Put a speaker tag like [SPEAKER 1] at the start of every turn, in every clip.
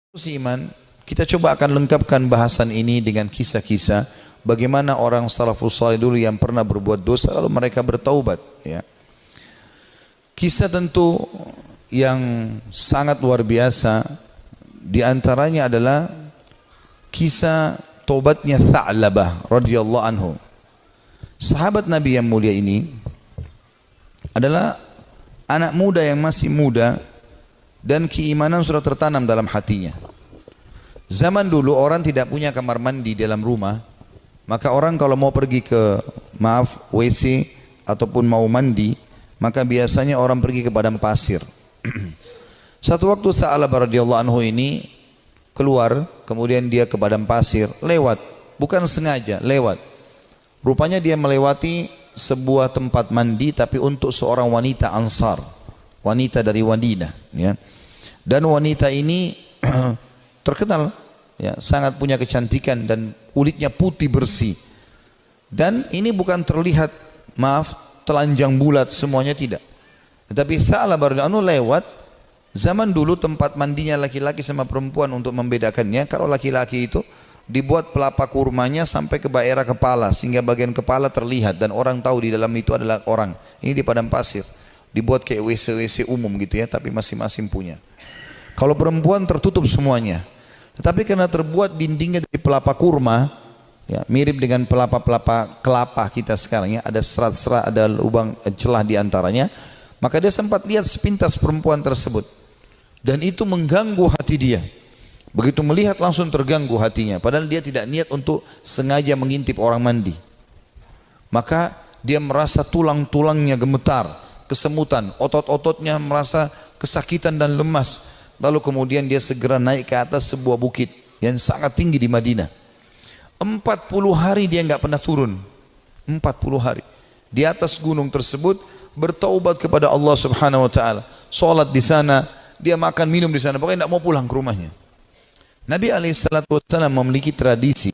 [SPEAKER 1] Iman, kita coba akan lengkapkan bahasan ini dengan kisah-kisah bagaimana orang salafus saleh dulu yang pernah berbuat dosa lalu mereka bertaubat, ya. Kisah tentu yang sangat luar biasa di antaranya adalah kisah taubatnya Tha'labah radhiyallahu anhu. Sahabat Nabi yang mulia ini adalah anak muda yang masih muda dan keimanan sudah tertanam dalam hatinya. Zaman dulu orang tidak punya kamar mandi dalam rumah, maka orang kalau mau pergi ke WC ataupun mau mandi, maka biasanya orang pergi ke padang pasir. Satu waktu Tha'labah radhiyallahu anhu ini keluar, kemudian dia ke padang pasir, lewat, bukan sengaja, lewat. Rupanya dia melewati sebuah tempat mandi tapi untuk seorang wanita Ansar, wanita dari Madinah, ya. Dan wanita ini terkenal, ya, sangat punya kecantikan dan kulitnya putih bersih. Dan ini bukan terlihat, telanjang bulat semuanya, tidak. Tetapi Tha'labah radhiyallahu anhu lewat. Zaman dulu tempat mandinya laki-laki sama perempuan untuk membedakannya, kalau laki-laki itu dibuat pelapa kurmanya sampai ke daerah kepala sehingga bagian kepala terlihat dan orang tahu di dalam itu adalah orang. Ini di padang pasir, dibuat kayak WC-WC umum gitu, ya, tapi masing-masing punya. Kalau perempuan tertutup semuanya, tetapi karena terbuat dindingnya dari pelapa kurma, ya, mirip dengan pelapa-pelapa kelapa kita sekarang, ya, ada serat-serat, ada lubang celah di antaranya, maka dia sempat lihat sepintas perempuan tersebut dan itu mengganggu hati dia. Begitu melihat langsung terganggu hatinya, padahal dia tidak niat untuk sengaja mengintip orang mandi. Maka dia merasa tulang-tulangnya gemetar, kesemutan, otot-ototnya merasa kesakitan dan lemas. Lalu kemudian dia segera naik ke atas sebuah bukit yang sangat tinggi di Madinah. 40 hari dia nggak pernah turun. 40 hari di atas gunung tersebut bertaubat kepada Allah Subhanahu wa taala. Salat di sana, dia makan minum di sana, pokoknya tidak mau pulang ke rumahnya. Nabi SAW memiliki tradisi,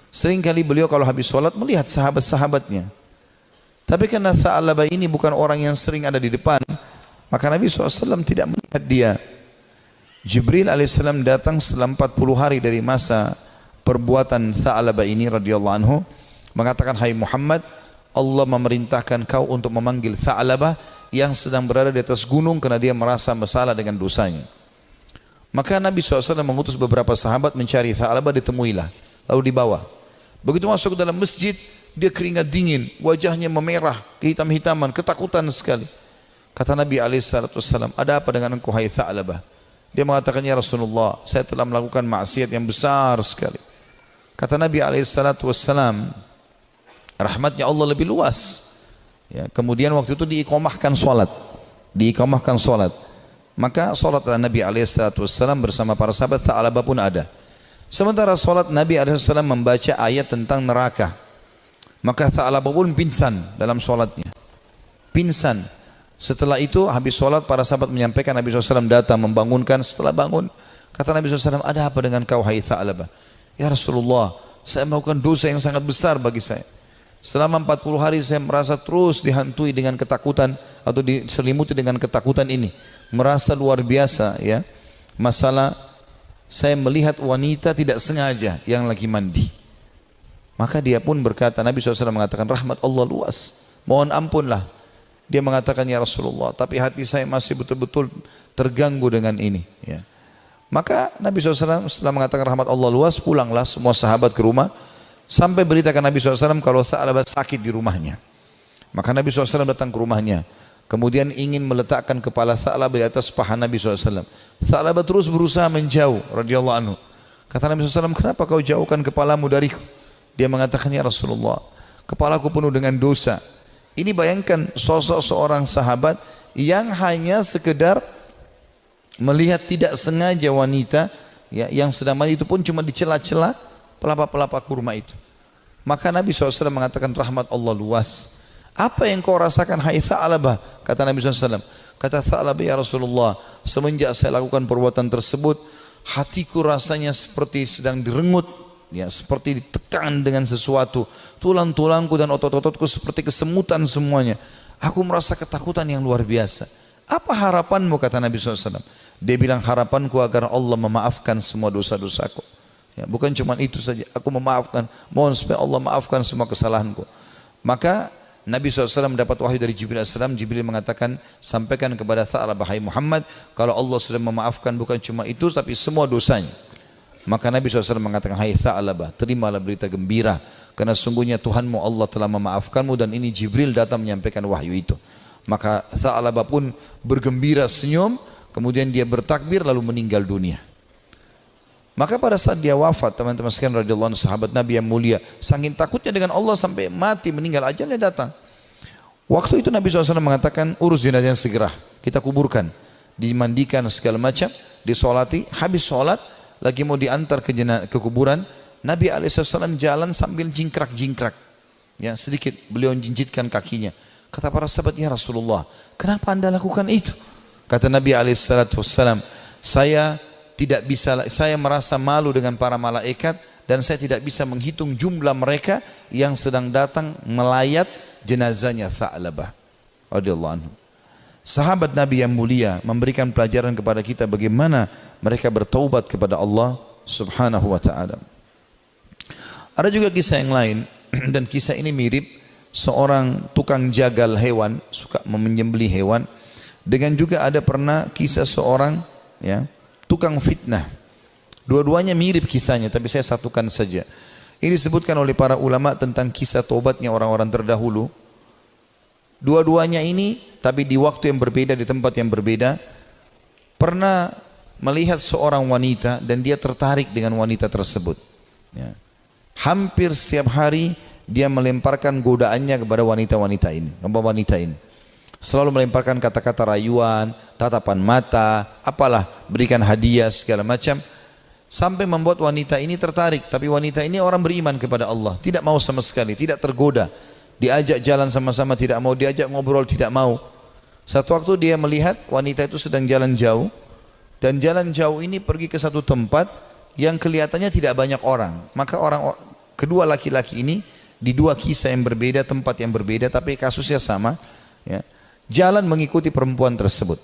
[SPEAKER 1] seringkali beliau kalau habis sholat melihat sahabat-sahabatnya. Tapi karena Tha'labah ini bukan orang yang sering ada di depan, maka Nabi SAW tidak melihat dia. Jibril alaihissalam datang setelah 40 hari dari masa perbuatan Tha'labah ini radhiyallahu anhu, mengatakan, hai Muhammad, Allah memerintahkan kau untuk memanggil Tha'labah yang sedang berada di atas gunung karena dia merasa bersalah dengan dosanya. Maka Nabi SAW mengutus beberapa sahabat mencari Tha'labah, ditemuilah, lalu dibawa. Begitu masuk ke dalam masjid, dia keringat dingin, wajahnya memerah, kehitam-hitaman, ketakutan sekali. Kata Nabi SAW, ada apa dengan engkau hai Tha'labah? Dia mengatakan, ya Rasulullah, saya telah melakukan maksiat yang besar sekali. Kata Nabi SAW, rahmatnya Allah lebih luas, ya. Kemudian waktu itu diiqamahkan solat, maka solat Nabi SAW bersama para sahabat Tha'labah pun ada. Sementara solat Nabi SAW membaca ayat tentang neraka, maka Tha'labah pun pingsan dalam solatnya, pingsan. Setelah itu habis solat para sahabat menyampaikan, Nabi SAW datang membangunkan. Setelah bangun kata Nabi SAW, ada apa dengan kau hai Tha'labah? Ya Rasulullah, saya melakukan dosa yang sangat besar bagi saya. Selama 40 hari saya merasa terus dihantui dengan ketakutan atau diselimuti dengan ketakutan ini, merasa luar biasa, ya. Masalah saya melihat wanita tidak sengaja yang lagi mandi. Maka dia pun berkata, Nabi SAW mengatakan, rahmat Allah luas, mohon ampunlah. Dia mengatakan, ya Rasulullah, tapi hati saya masih betul-betul terganggu dengan ini, ya. Maka Nabi SAW setelah mengatakan rahmat Allah luas, pulanglah semua sahabat ke rumah, sampai beritakan Nabi SAW kalau Tha'labah sakit di rumahnya. Maka Nabi SAW datang ke rumahnya, kemudian ingin meletakkan kepala Tha'labah di atas paha Nabi SAW. Tha'labah terus berusaha menjauh radhiyallahu anhu. Kata Nabi SAW, kenapa kau jauhkan kepalamu dariku? Dia mengatakan, ya Rasulullah, kepalaku penuh dengan dosa. Ini bayangkan sosok seorang sahabat yang hanya sekedar melihat tidak sengaja wanita, ya, yang sedang mandi, itu pun cuma di celah-celah pelapa-pelapa kurma itu. Maka Nabi SAW mengatakan, rahmat Allah luas. Apa yang kau rasakan hai Tha'labah? Kata Nabi SAW. Kata Tha'labah, ya Rasulullah, semenjak saya lakukan perbuatan tersebut, hatiku rasanya seperti sedang direngut, ya, seperti ditekan dengan sesuatu. Tulang-tulangku dan otot-ototku seperti kesemutan semuanya. Aku merasa ketakutan yang luar biasa. Apa harapanmu, kata Nabi SAW. Dia bilang, harapanku agar Allah memaafkan semua dosa-dosaku. Ya, bukan cuma itu saja, aku memaafkan, mohon supaya Allah maafkan semua kesalahanku. Maka Nabi SAW dapat wahyu dari Jibril AS. Jibril mengatakan, sampaikan kepada Tha'labah, hai Muhammad, kalau Allah sudah memaafkan bukan cuma itu tapi semua dosanya. Maka Nabi SAW mengatakan, hai Tha'labah, terimalah berita gembira, karena sungguhnya Tuhanmu Allah telah memaafkanmu, dan ini Jibril datang menyampaikan wahyu itu. Maka Tha'labah pun bergembira, senyum, kemudian dia bertakbir lalu meninggal dunia. Maka pada saat dia wafat, teman-teman sekalian radhiyallahu anhu, sahabat Nabi yang mulia, saking takutnya dengan Allah sampai mati, meninggal, ajalnya datang. Waktu itu Nabi SAW mengatakan, urus jenazahnya segera, kita kuburkan, dimandikan segala macam, disolati. Habis sholat lagi mau diantar ke kuburan, Nabi SAW jalan sambil jingkrak-jingkrak, ya sedikit beliau jinjitkan kakinya. Kata para sahabat, ya Rasulullah, kenapa anda lakukan itu? Kata Nabi SAW, saya merasa malu dengan para malaikat, dan saya tidak bisa menghitung jumlah mereka yang sedang datang melayat jenazahnya Tha'labah radhiyallahu anhu. Sahabat Nabi yang mulia memberikan pelajaran kepada kita bagaimana mereka bertaubat kepada Allah Subhanahu wa ta'ala. Ada juga kisah yang lain, dan kisah ini mirip. Seorang tukang jagal hewan, suka menyembelih hewan. Dengan juga ada pernah kisah seorang, ya, tukang fitnah. Dua-duanya mirip kisahnya, tapi saya satukan saja. Ini disebutkan oleh para ulama tentang kisah tobatnya orang-orang terdahulu. Dua-duanya ini, tapi di waktu yang berbeda, di tempat yang berbeda. Pernah melihat seorang wanita dan dia tertarik dengan wanita tersebut, ya. Hampir setiap hari dia melemparkan godaannya kepada wanita-wanita ini. Selalu melemparkan kata-kata rayuan, tatapan mata, apalah, berikan hadiah segala macam, sampai membuat wanita ini tertarik. Tapi wanita ini orang beriman kepada Allah, tidak mau sama sekali, tidak tergoda. Diajak jalan sama-sama tidak mau, diajak ngobrol tidak mau. Satu waktu dia melihat wanita itu sedang jalan jauh, dan jalan jauh ini pergi ke satu tempat yang kelihatannya tidak banyak orang. Maka kedua laki-laki ini di dua kisah yang berbeda, tempat yang berbeda, tapi kasusnya sama, ya, jalan mengikuti perempuan tersebut.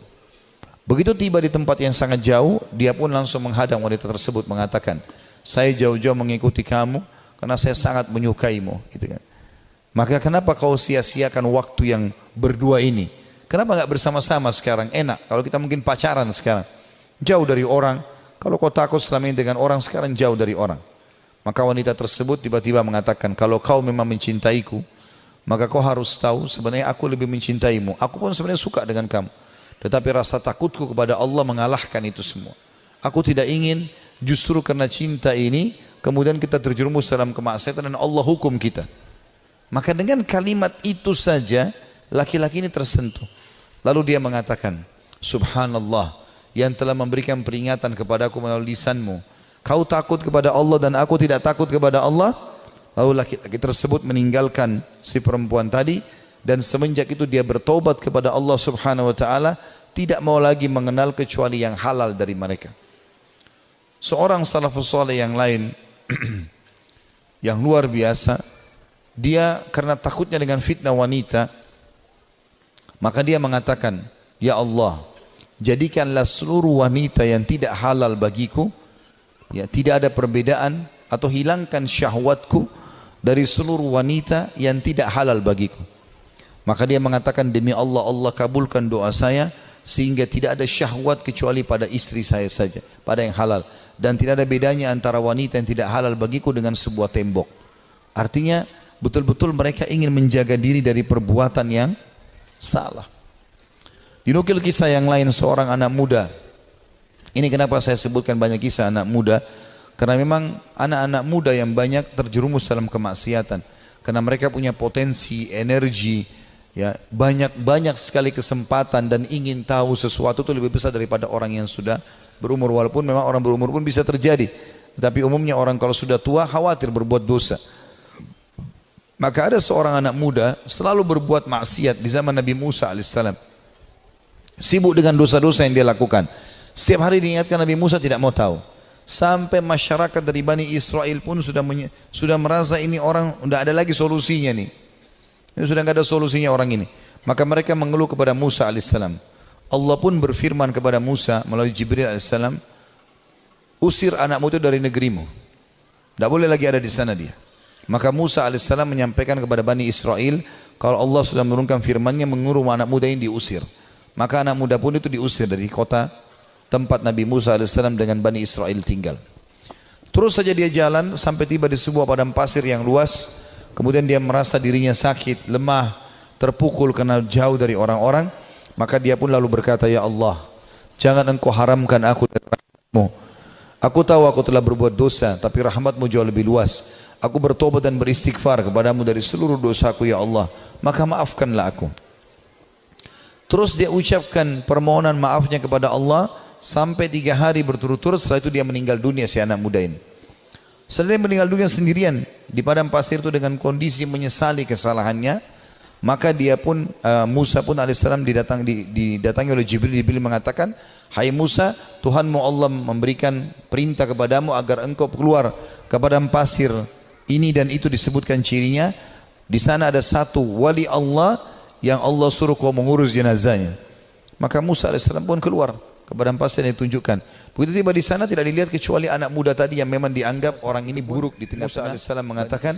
[SPEAKER 1] Begitu tiba di tempat yang sangat jauh, dia pun langsung menghadang wanita tersebut, mengatakan, saya jauh-jauh mengikuti kamu karena saya sangat menyukaimu, gitu kan. Maka kenapa kau sia-siakan waktu yang berdua ini? Kenapa nggak bersama-sama sekarang? Enak kalau kita mungkin pacaran sekarang, jauh dari orang. Kalau kau takut selama ini dengan orang, sekarang jauh dari orang. Maka wanita tersebut tiba-tiba mengatakan, kalau kau memang mencintaiku, maka kau harus tahu sebenarnya aku lebih mencintaimu. Aku pun sebenarnya suka dengan kamu, tetapi rasa takutku kepada Allah mengalahkan itu semua. Aku tidak ingin justru karena cinta ini kemudian kita terjerumus dalam kemaksiatan dan Allah hukum kita. Maka dengan kalimat itu saja laki-laki ini tersentuh. Lalu dia mengatakan, subhanallah, yang telah memberikan peringatan kepadaku melalui lisanmu. Kau takut kepada Allah dan aku tidak takut kepada Allah. Lalu laki-laki tersebut meninggalkan si perempuan tadi, dan semenjak itu dia bertobat kepada Allah Subhanahu wa ta'ala, tidak mau lagi mengenal kecuali yang halal dari mereka. Seorang salafus saleh yang lain yang luar biasa, dia karena takutnya dengan fitnah wanita, maka dia mengatakan, ya Allah, jadikanlah seluruh wanita yang tidak halal bagiku, ya, tidak ada perbedaan, atau hilangkan syahwatku dari seluruh wanita yang tidak halal bagiku. Maka dia mengatakan, demi Allah, Allah kabulkan doa saya sehingga tidak ada syahwat kecuali pada istri saya saja, pada yang halal, dan tidak ada bedanya antara wanita yang tidak halal bagiku dengan sebuah tembok. Artinya betul-betul mereka ingin menjaga diri dari perbuatan yang salah. Dinukil kisah yang lain, seorang anak muda. Ini kenapa saya sebutkan banyak kisah anak muda, karena memang anak-anak muda yang banyak terjerumus dalam kemaksiatan, karena mereka punya potensi, energi, ya, banyak sekali kesempatan, dan ingin tahu sesuatu itu lebih besar daripada orang yang sudah berumur. Walaupun memang orang berumur pun bisa terjadi, tapi umumnya orang kalau sudah tua khawatir berbuat dosa. Maka ada seorang anak muda selalu berbuat maksiat di zaman Nabi Musa alaihissalam, sibuk dengan dosa-dosa yang dia lakukan. Setiap hari diingatkan, Nabi Musa tidak mau tahu. Sampai masyarakat dari Bani Israel pun sudah merasa ini orang tidak ada lagi solusinya nih. Ini sudah tidak ada solusinya orang ini. Maka mereka mengeluh kepada Musa alaihissalam. Allah pun berfirman kepada Musa melalui Jibril alaihissalam, usir anakmu itu dari negerimu. Tidak boleh lagi ada di sana dia. Maka Musa alaihissalam menyampaikan kepada Bani Israel, kalau Allah sudah menurunkan firman-Nya menyuruh anak muda ini diusir. Maka anak muda pun itu diusir dari kota tempat Nabi Musa alaihissalam dengan Bani Israel tinggal. Terus saja dia jalan sampai tiba di sebuah padang pasir yang luas. Kemudian dia merasa dirinya sakit, lemah, terpukul karena jauh dari orang-orang. Maka dia pun lalu berkata, ya Allah, jangan engkau haramkan aku dari rahmat-Mu. Aku tahu aku telah berbuat dosa, tapi rahmat-Mu jauh lebih luas. Aku bertobat dan beristighfar kepadamu dari seluruh dosaku ya Allah, maka maafkanlah aku. Terus dia ucapkan permohonan maafnya kepada Allah sampai 3 hari berturut-turut. Setelah itu dia meninggal dunia, si anak muda ini. Setelah dia meninggal dunia sendirian di padang pasir itu dengan kondisi menyesali kesalahannya, maka dia pun Musa pun alaihissalam didatangi oleh Jibril. Jibril mengatakan, hai Musa, Tuhanmu Allah memberikan perintah kepadamu agar engkau keluar ke padang pasir ini, dan itu disebutkan cirinya. Di sana ada satu wali Allah yang Allah suruh kau mengurus jenazahnya. Maka Musa alaihissalam pun keluar ke padang pasir yang ditunjukkan. Begitu tiba di sana tidak dilihat kecuali anak muda tadi yang memang dianggap orang ini buruk di tengah-tengah. Musa alaihissalam mengatakan,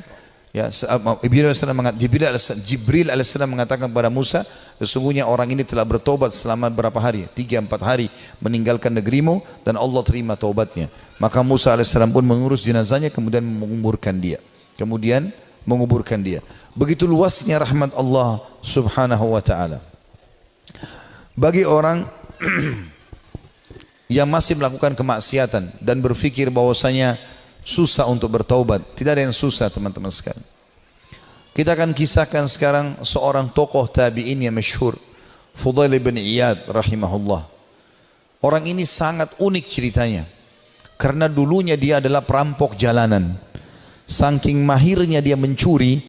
[SPEAKER 1] Jibril alaihissalam mengatakan kepada Musa, sesungguhnya orang ini telah bertobat selama berapa hari? 3-4 hari meninggalkan negerimu dan Allah terima taubatnya. Maka Musa alaihissalam pun mengurus jenazahnya, kemudian menguburkan dia. Begitu luasnya rahmat Allah subhanahu wa ta'ala. Bagi orang yang masih melakukan kemaksiatan dan berpikir bahwasanya susah untuk bertaubat, tidak ada yang susah teman-teman sekalian. Kita akan kisahkan sekarang seorang tokoh tabi'in yang masyhur, Fudail bin Iyad rahimahullah. Orang ini sangat unik ceritanya, karena dulunya dia adalah perampok jalanan. Saking mahirnya dia mencuri,